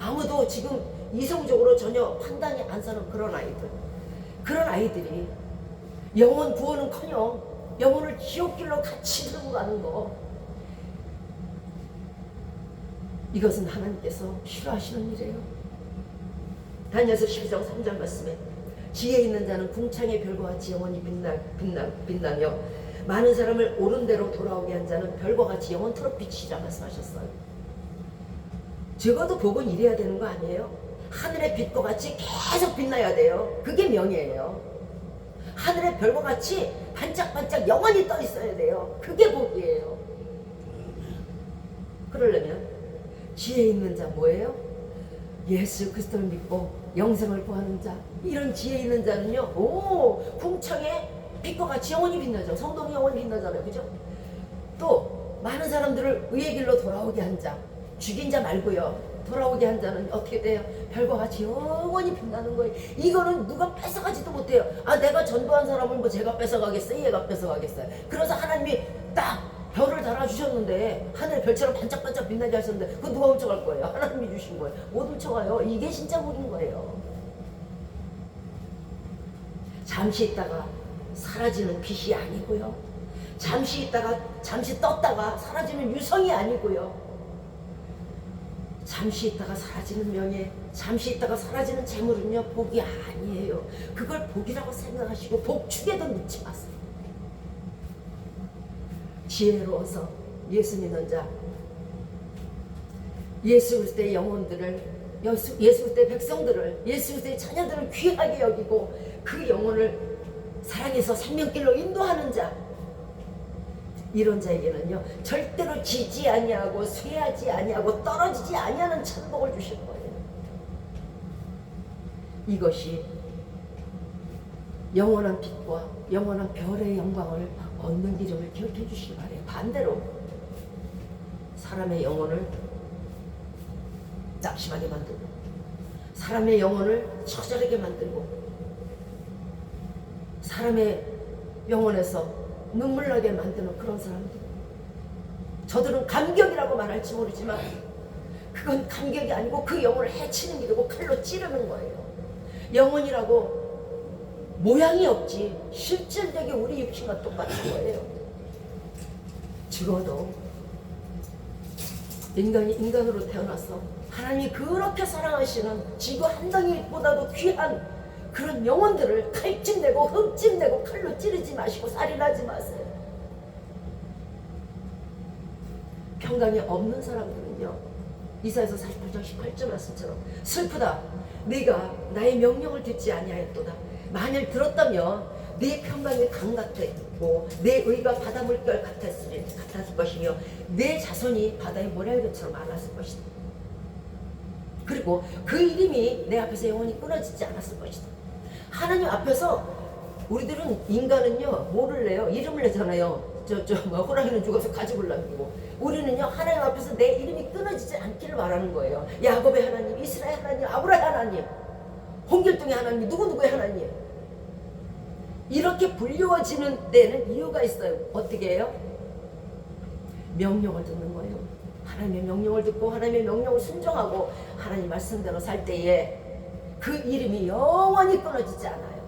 아무도 지금 이성적으로 전혀 판단이 안 서는 그런 아이들, 그런 아이들이 영혼 구원은커녕 영혼을 지옥길로 같이 들고 가는 거, 이것은 하나님께서 싫어하시는 일이에요. 다니엘서 12장 3절 말씀에 지혜 있는 자는 궁창의 별과 같이 영원히 빛나며 많은 사람을 옳은 대로 돌아오게 한 자는 별과 같이 영원토록 빛이라 말씀하셨어요. 적어도 복은 이래야 되는 거 아니에요? 하늘의 빛과 같이 계속 빛나야 돼요. 그게 명예예요. 하늘의 별과 같이 반짝반짝 영원히 떠 있어야 돼요. 그게 복이에요. 그러려면 지혜 있는 자 뭐예요? 예수 그리스도를 믿고 영생을 구하는 자. 이런 지혜 있는 자는요, 오, 궁창에 빛과 같이 영원히 빛나죠. 성동이 영원히 빛나잖아요. 그죠? 또 많은 사람들을 의의 길로 돌아오게 한 자, 죽인 자 말고요, 돌아오게 한 자는 어떻게 돼요? 별과 같이 영원히 빛나는 거예요. 이거는 누가 뺏어가지도 못해요. 아, 내가 전도한 사람을 뭐 제가 뺏어가겠어요? 얘가 뺏어가겠어요? 그래서 하나님이 딱 별을 달아주셨는데, 하늘 별처럼 반짝반짝 빛나게 하셨는데, 그거 누가 훔쳐갈 거예요? 하나님이 주신 거예요. 못 훔쳐가요. 이게 진짜 복인 거예요. 잠시 있다가 사라지는 빛이 아니고요, 잠시 있다가 잠시 떴다가 사라지는 유성이 아니고요, 잠시 있다가 사라지는 명예, 잠시 있다가 사라지는 재물은요, 복이 아니에요. 그걸 복이라고 생각하시고 복축에도 넣지 마세요. 지혜로워서 예수 믿는 자, 예수 그리스도의 영혼들을, 예수 그리스도의 백성들을, 예수 그리스도의 자녀들을 귀하게 여기고 그 영혼을 사랑해서 생명길로 인도하는 자, 이런 자에게는요, 절대로 지지 아니하고 쇠하지 아니하고 떨어지지 아니하는 천복을 주실 거예요. 이것이 영원한 빛과 영원한 별의 영광을 얻는 길임을 기억해 주시기 바래요. 반대로 사람의 영혼을 낙심하게 만들고, 사람의 영혼을 처절하게 만들고, 사람의 영혼에서 눈물 나게 만드는 그런 사람들, 저들은 감격이라고 말할지 모르지만 그건 감격이 아니고 그 영혼을 해치는 길이고 칼로 찌르는 거예요. 영혼이라고 모양이 없지 실질적인 우리 육신과 똑같은 거예요. 죽어도 인간이 인간으로 태어나서 하나님이 그렇게 사랑하시는 지구 한 덩이보다도 귀한 그런 영혼들을 칼집내고 흠집내고 칼로 찌르지 마시고 살인하지 마세요. 평강이 없는 사람들은요, 이사야서 48장 18절 말씀처럼 슬프다, 네가 나의 명령을 듣지 아니하였도다. 만일 들었다면 네 평강이 강 같았고 내 의가 바다 물결 같았을 것이며 내 자손이 바다의 모래알처럼 많았을 것이다. 그리고 그 이름이 내 앞에서 영원히 끊어지지 않았을 것이다. 하나님 앞에서 우리들은, 인간은요 뭐를 내요? 이름을 내잖아요. 호랑이는 죽어서 가죽을 남기고, 우리는요 하나님 앞에서 내 이름이 끊어지지 않기를 바라는 거예요. 야곱의 하나님, 이스라엘 하나님, 아브라함 하나님, 홍길동의 하나님, 누구누구의 하나님, 이렇게 불리워지는 데는 이유가 있어요. 어떻게 해요? 명령을 듣는 거예요. 하나님의 명령을 듣고 하나님의 명령을 순종하고 하나님 말씀대로 살 때에 그 이름이 영원히 끊어지지 않아요.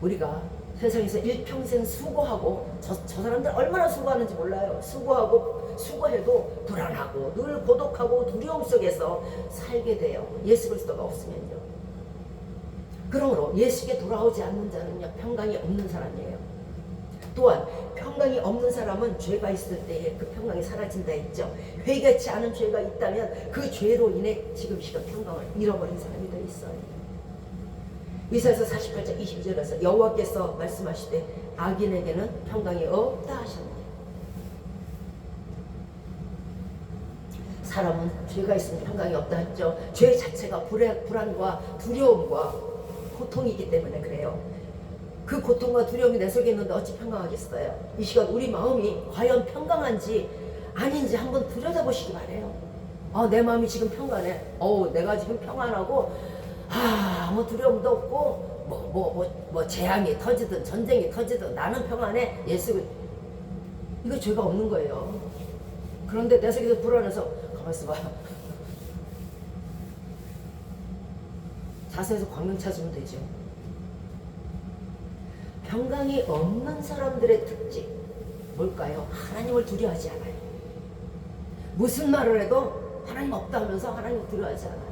우리가 세상에서 일평생 수고하고, 저 사람들 얼마나 수고하는지 몰라요. 수고해도 불안하고 늘 고독하고 두려움 속에서 살게 돼요. 예수 그리스도가 없으면요. 그러므로 예수께 돌아오지 않는 자는요, 평강이 없는 사람이에요. 또한 평강이 없는 사람은 죄가 있을 때에 그 평강이 사라진다 했죠. 회개치 않은 죄가 있다면 그 죄로 인해 지금 시간 평강을 잃어버린 사람이 더 있어요. 이사야서 48장 22절에서 여호와께서 말씀하시되 악인에게는 평강이 없다 하셨네요. 사람은 죄가 있으면 평강이 없다 했죠. 죄 자체가 불안과 두려움과 고통이기 때문에 그래요. 그 고통과 두려움이 내 속에 있는데 어찌 평강하겠어요? 이 시간 우리 마음이 과연 평강한지 아닌지 한번 들여다보시기 바래요. 내 마음이 지금 평안해. 내가 지금 평안하고 아무 두려움도 없고 재앙이 터지든 전쟁이 터지든 나는 평안해. 예수, 이거 죄가 없는 거예요. 그런데 내 속에서 불안해서 가만 있어봐. 자세에서 광명 찾으면 되죠. 평강이 없는 사람들의 특징 뭘까요? 하나님을 두려워하지 않아요. 무슨 말을 해도 하나님 없다 하면서 하나님을 두려워하지 않아요.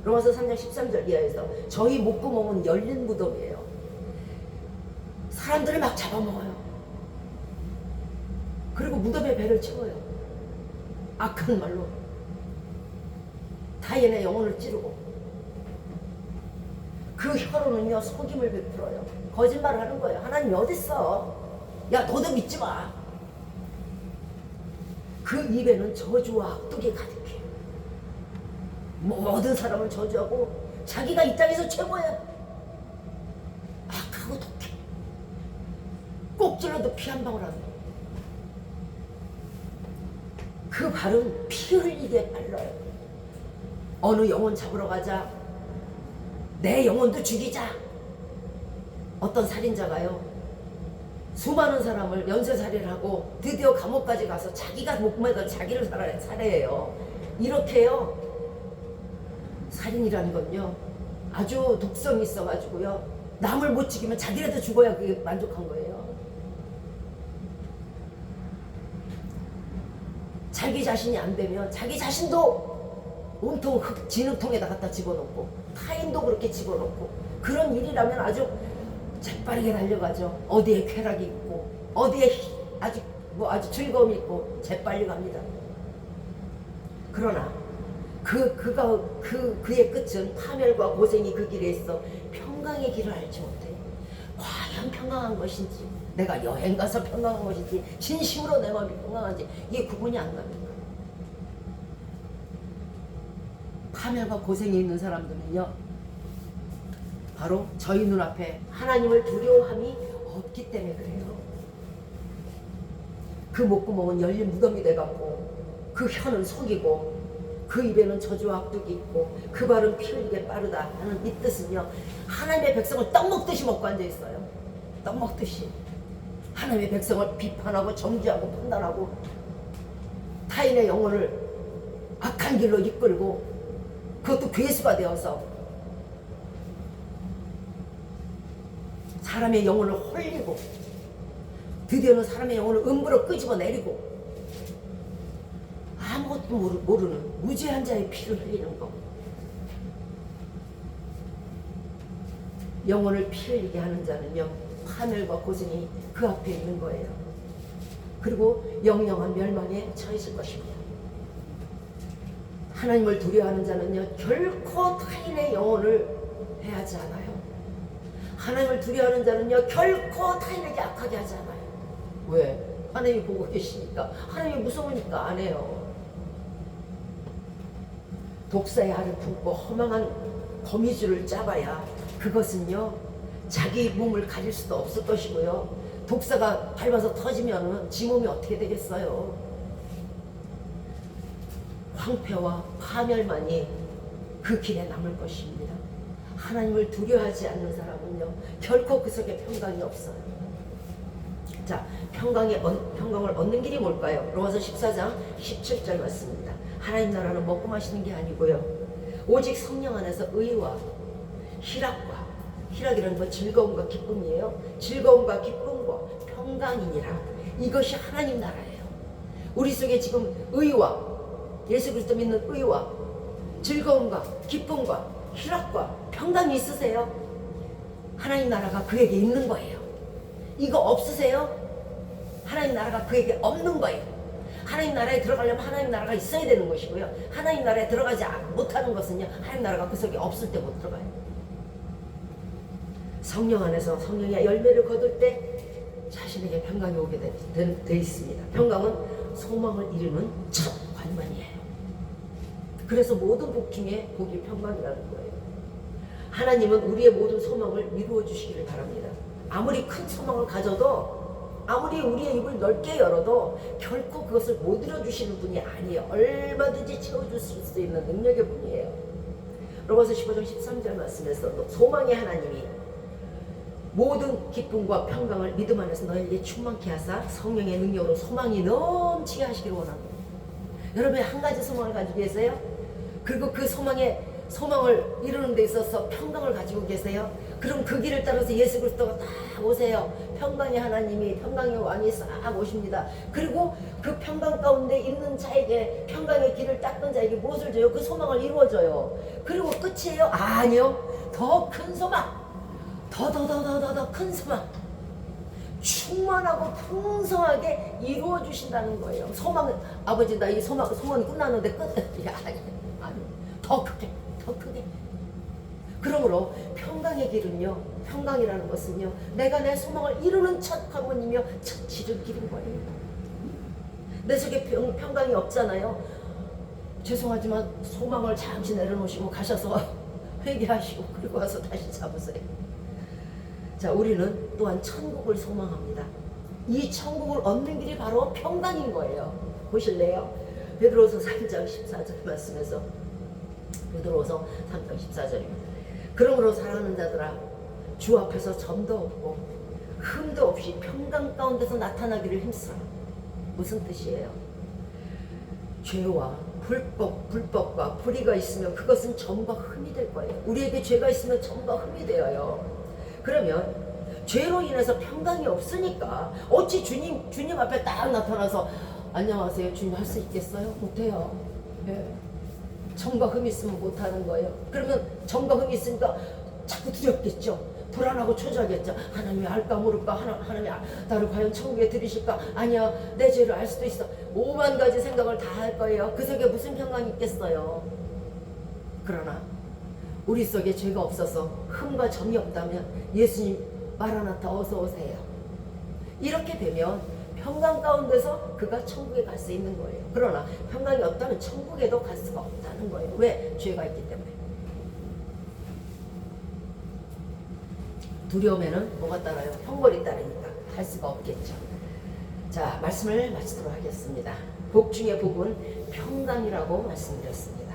로마서 3장 13절 이하에서 저희 목구멍은 열린 무덤이에요. 사람들을 막 잡아먹어요. 그리고 무덤에 배를 채워요. 악한 말로 타인의 영혼을 찌르고, 그 혀로는요 속임을 베풀어요. 거짓말을 하는 거예요. 하나님이 어딨어? 야, 너도 믿지 마. 그 입에는 저주와 악독이 가득해. 모든 사람을 저주하고 자기가 이 땅에서 최고야. 악하고 독해. 꼭 찔러도 피 한 방울 안 나. 그 발은 피 흘리게 빨라요. 어느 영혼 잡으러 가자. 내 영혼도 죽이자. 어떤 살인자가요, 수많은 사람을 연쇄살인을 하고 드디어 감옥까지 가서 자기가 목매던 자기를 살해해요. 이렇게요, 살인이라는 건요 아주 독성이 있어가지고요, 남을 못 죽이면 자기라도 죽어야 그게 만족한 거예요. 자기 자신이 안 되면 자기 자신도 온통 진흙통에다 갖다 집어넣고, 타인도 그렇게 집어넣고, 그런 일이라면 아주 재빠르게 달려가죠. 어디에 쾌락이 있고 어디에 아주 즐거움이 있고 재빨리 갑니다. 그러나 그의 끝은 파멸과 고생이 그 길에 있어 평강의 길을 알지 못해. 과연 평강한 것인지, 내가 여행 가서 평강한 것인지, 진심으로 내 마음이 평강한지, 이게 구분이 안 갑니다. 파멸과 고생이 있는 사람들은요, 바로 저희 눈앞에 하나님을 두려워함이 없기 때문에 그래요. 그 목구멍은 열린 무덤이 돼갖고, 그 혀는 속이고, 그 입에는 저주와 악독이 있고, 그 발은 피 흘리게 빠르다 하는 이 뜻은요, 하나님의 백성을 떡 먹듯이 먹고 앉아있어요. 떡 먹듯이 하나님의 백성을 비판하고 정죄하고 판단하고, 타인의 영혼을 악한 길로 이끌고, 그것도 괴수가 되어서 사람의 영혼을 홀리고, 드디어는 사람의 영혼을 음부로 끄집어내리고, 아무것도 모르는 무죄한 자의 피를 흘리는 거. 영혼을 피 흘리게 하는 자는요, 파멸과 고생이 그 앞에 있는 거예요. 그리고 영영한 멸망에 처해질 것입니다. 하나님을 두려워하는 자는요, 결코 타인의 영혼을 해하지 않아요. 하나님을 두려워하는 자는요, 결코 타인에게 악하게 하지 않아요. 왜? 하나님이 보고 계시니까, 하나님이 무서우니까 안 해요. 독사의 알을 품고 허망한 거미줄을 짜봐야 그것은요, 자기 몸을 가릴 수도 없을 것이고요, 독사가 밟아서 터지면은 지 몸이 어떻게 되겠어요? 황폐와 파멸만이 그 길에 남을 것입니다. 하나님을 두려워하지 않는 사람은요, 결코 그 속에 평강이 없어요. 자, 평강을 얻는 길이 뭘까요? 로마서 14장 17절 말씀입니다. 하나님 나라는 먹고 마시는 게 아니고요, 오직 성령 안에서 의와 희락이라는 건 즐거움과 기쁨이에요. 즐거움과 기쁨과 평강이니라. 이것이 하나님 나라예요. 우리 속에 지금 의와, 예수 그리스도 믿는 의와 즐거움과 기쁨과 희락과 평강이 있으세요? 하나님 나라가 그에게 있는 거예요. 이거 없으세요? 하나님 나라가 그에게 없는 거예요. 하나님 나라에 들어가려면 하나님 나라가 있어야 되는 것이고요, 하나님 나라에 들어가지 못하는 것은요, 하나님 나라가 그 속에 없을 때 못 들어가요. 성령 안에서 성령의 열매를 거둘 때 자신에게 평강이 오게 돼 있습니다. 평강은 소망을 이루는 첫 관문이에요. 그래서 모든 복 중에 복이 평강이라는 거예요. 하나님은 우리의 모든 소망을 이루어 주시기를 바랍니다. 아무리 큰 소망을 가져도, 아무리 우리의 입을 넓게 열어도 결코 그것을 못 이뤄주시는 분이 아니에요. 얼마든지 채워주실 수 있는 능력의 분이에요. 로마서 15장 13절 말씀에서 소망의 하나님이 모든 기쁨과 평강을 믿음 안에서 너희에게 충만케 하사 성령의 능력으로 소망이 넘치게 하시기를 원합니다. 여러분이 한 가지 소망을 가지고 계세요? 그리고 그 소망을 이루는 데 있어서 평강을 가지고 계세요? 그럼 그 길을 따라서 예수 그리스도가 딱 오세요. 평강의 하나님이, 평강의 왕이 싹 오십니다. 그리고 그 평강 가운데 있는 자에게, 평강의 길을 닦은 자에게 무엇을 줘요? 그 소망을 이루어줘요. 그리고 끝이에요? 아니요. 더 큰 소망, 더 큰 소망, 충만하고 풍성하게 이루어 주신다는 거예요. 소망은, 아버지 나 이 소망이 끝났는데 아니, 더 크게. 그러므로 평강의 길은요, 평강이라는 것은요, 내가 내 소망을 이루는 첫 관문이며 첫 지름길인 거예요. 내 속에 평강이 없잖아요. 죄송하지만 소망을 잠시 내려놓으시고 가셔서 회개하시고 그리고 와서 다시 잡으세요. 자, 우리는 또한 천국을 소망합니다. 이 천국을 얻는 길이 바로 평강인 거예요. 보실래요? 베드로서 3장 14절 말씀에서, 베드로서 3장 14절입니다. 그러므로 사랑하는 자들아, 주 앞에서 점도 없고 흠도 없이 평강 가운데서 나타나기를 힘쓰라. 무슨 뜻이에요? 죄와 불법과 불의가 있으면 그것은 점과 흠이 될 거예요. 우리에게 죄가 있으면 점과 흠이 되어요. 그러면 죄로 인해서 평강이 없으니까 어찌 주님 앞에 딱 나타나서 안녕하세요 주님 할 수 있겠어요? 못해요. 예. 점과 흠이 있으면 못하는 거예요. 그러면 점과 흠이 있으니까 자꾸 두렵겠죠. 불안하고 초조하겠죠. 하나님이 알까 모를까, 하나님이 나를 과연 천국에 들이실까, 아니야 내 죄를 알 수도 있어. 5만 가지 생각을 다 할 거예요. 그 속에 무슨 평강이 있겠어요. 그러나 우리 속에 죄가 없어서 흠과 점이 없다면 예수님 마라나타 어서 오세요. 이렇게 되면 평강 가운데서 그가 천국에 갈 수 있는 거예요. 그러나 평강이 없다면 천국에도 갈 수가 없다는 거예요. 왜? 죄가 있기 때문에. 두려움에는 뭐가 따라요? 형벌이 따르니까 갈 수가 없겠죠. 자, 말씀을 마치도록 하겠습니다. 복 중에 복은 평강이라고 말씀드렸습니다.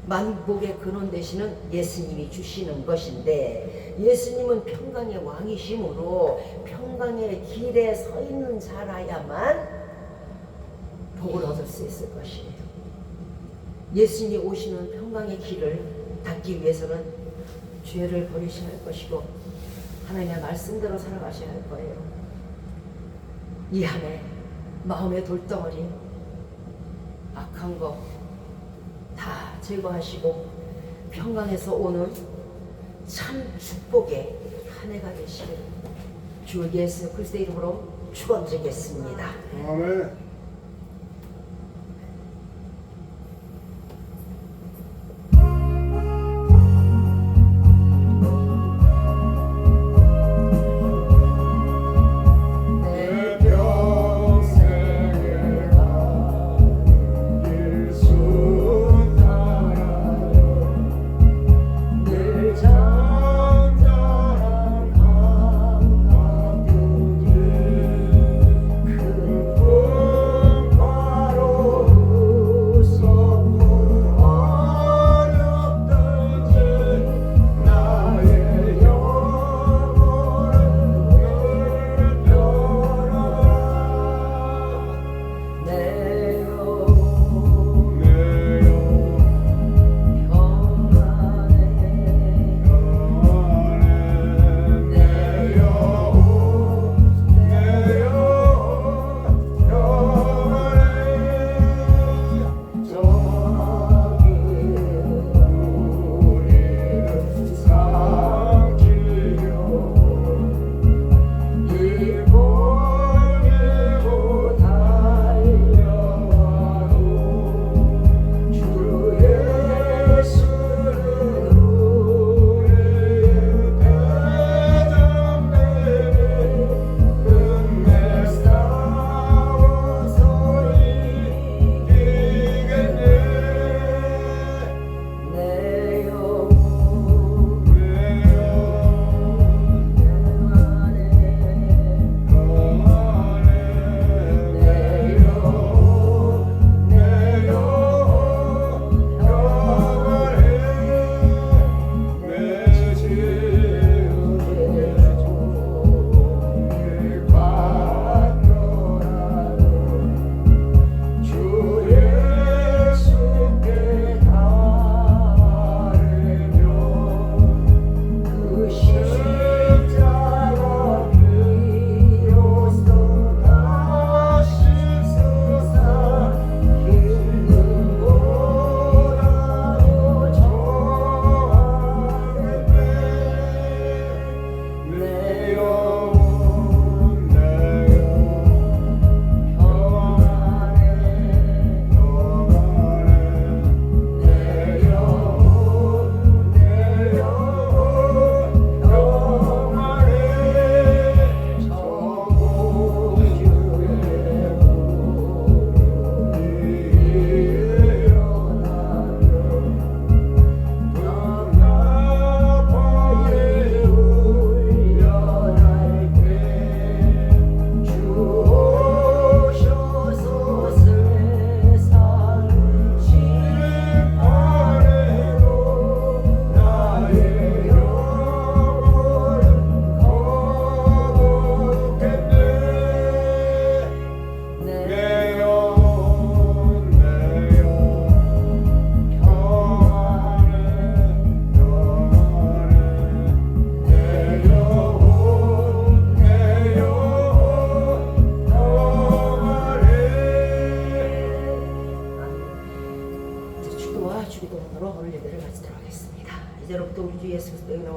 만복의 근원 되시는 예수님이 주시는 것인데, 예수님은 평강의 왕이시므로 평강의 길에 서 있는 자라야만 복을 얻을 수 있을 것이에요. 예수님이 오시는 평강의 길을 닫기 위해서는 죄를 버리셔야 할 것이고 하나님의 말씀대로 살아가셔야 할 거예요. 이 한 해 마음의 돌덩어리, 악한 거 다 제거하시고 평강에서 오는 참 축복의 한 해가 되시길 주 예수 그리스도의 이름으로 축원드리겠습니다. 아멘. 그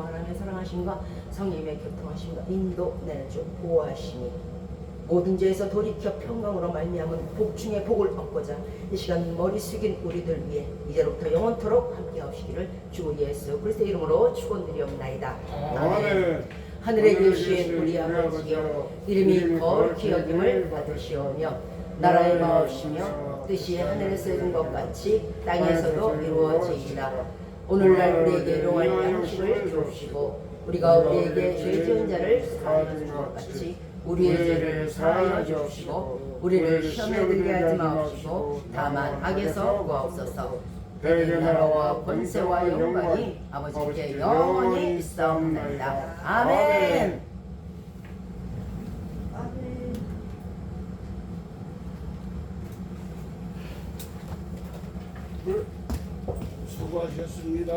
하나님의 사랑하심과 성령의 교통하심과 인도 내주 보호하심이 모든 죄에서 돌이켜 평강으로 말미암은 복 중에 복을 얻고자 이 시간 머리 숙인 우리들 위해 이제로부터 영원토록 함께 하시기를 주 예수 그리스도의 이름으로 축원드리옵나이다. 아멘. 하늘에 계신 우리 아버지여 이름이 거룩히 여김을 받으시오며 나라의 마옵시며 뜻이 하늘에서 이룬 것 같이 땅에서도 이루어지이다. 오늘날 우리에게 일용할 양식을 주옵시고 우리가 우리에게 죄 지은 자를 사하여 준 것 같이 우리의 죄를 사하여 주옵시고 우리를 시험에 들게 하지 마옵시고 다만 악에서 구하옵소서. 대개 나라와 권세와 영광이 아버지께 영원히 있사옵나이다. 아멘. 수고하셨습니다.